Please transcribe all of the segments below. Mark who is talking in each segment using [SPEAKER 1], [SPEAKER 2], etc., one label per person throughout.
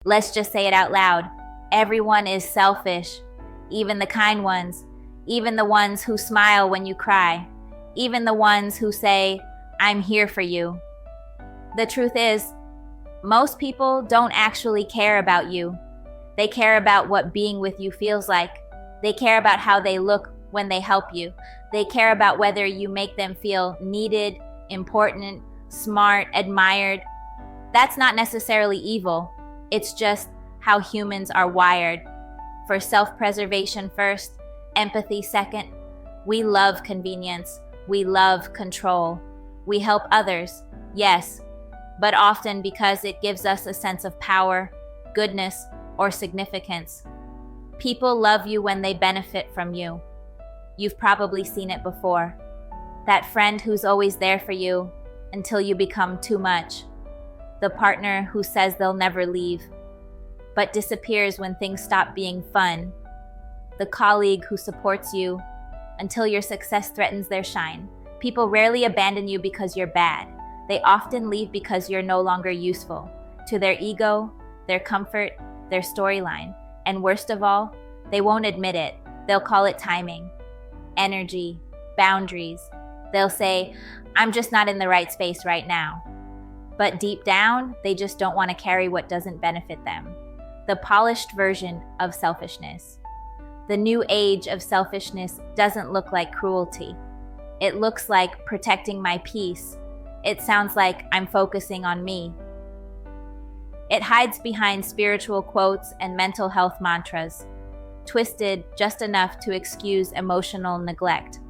[SPEAKER 1] Let's just say it out loud. Everyone is selfish, even the kind ones, even the ones who smile when you cry, even the ones who say, "I'm here for you." The truth is, most people don't actually care about you. They care about what being with you feels like. They care about how they look when they help you. They care about whether you make them feel needed, important, smart, admired. That's not necessarily evil. It's just how humans are wired. For self-preservation first, empathy second. We love convenience. We love control. We help others, yes, but often because it gives us a sense of power, goodness, or significance. People love you when they benefit from you. You've probably seen it before. That friend who's always there for you until you become too much. The partner who says they'll never leave, but disappears when things stop being fun. The colleague who supports you until your success threatens their shine. People rarely abandon you because you're bad. They often leave because you're no longer useful to their ego, their comfort, their storyline. And worst of all, they won't admit it. They'll call it timing, energy, boundaries. They'll say, "I'm just not in the right space right now." But deep down, they just don't want to carry what doesn't benefit them. The polished version of selfishness. The new age of selfishness doesn't look like cruelty. It looks like protecting my peace. It sounds like I'm focusing on me. It hides behind spiritual quotes and mental health mantras, twisted just enough to excuse emotional neglect.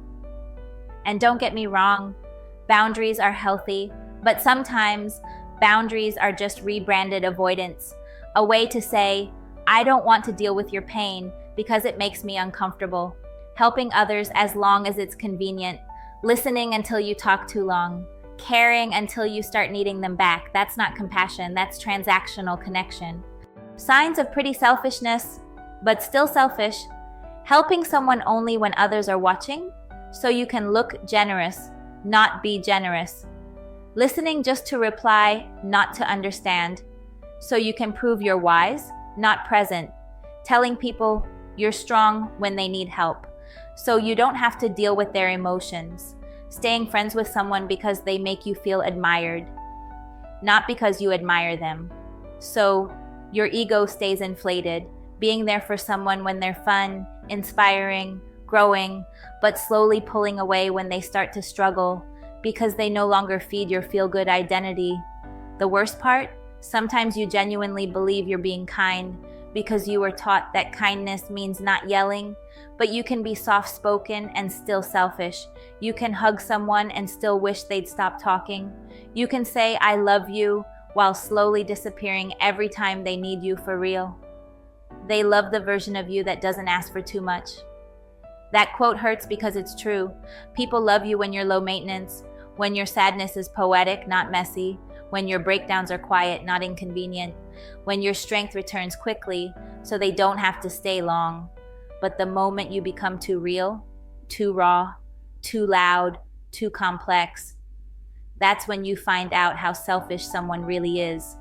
[SPEAKER 1] And don't get me wrong, boundaries are healthy, but sometimes boundaries are just rebranded avoidance, a way to say, "I don't want to deal with your pain because it makes me uncomfortable." Helping others as long as it's convenient, listening until you talk too long, caring until you start needing them back. That's not compassion, that's transactional connection. Signs of pretty selfishness, but still selfish. Helping someone only when others are watching, so you can look generous, not be generous. Listening just to reply, not to understand, so you can prove you're wise, not present. Telling people you're strong when they need help, so you don't have to deal with their emotions. Staying friends with someone because they make you feel admired, not because you admire them. So your ego stays inflated, being there for someone when they're fun, inspiring, growing, but slowly pulling away when they start to struggle because they no longer feed your feel-good identity. The worst part? Sometimes you genuinely believe you're being kind because you were taught that kindness means not yelling, but you can be soft-spoken and still selfish. You can hug someone and still wish they'd stop talking. You can say, "I love you," while slowly disappearing every time they need you for real. They love the version of you that doesn't ask for too much. That quote hurts because it's true. People love you when you're low maintenance, when your sadness is poetic, not messy, when your breakdowns are quiet, not inconvenient, when your strength returns quickly so they don't have to stay long. But the moment you become too real, too raw, too loud, too complex, that's when you find out how selfish someone really is.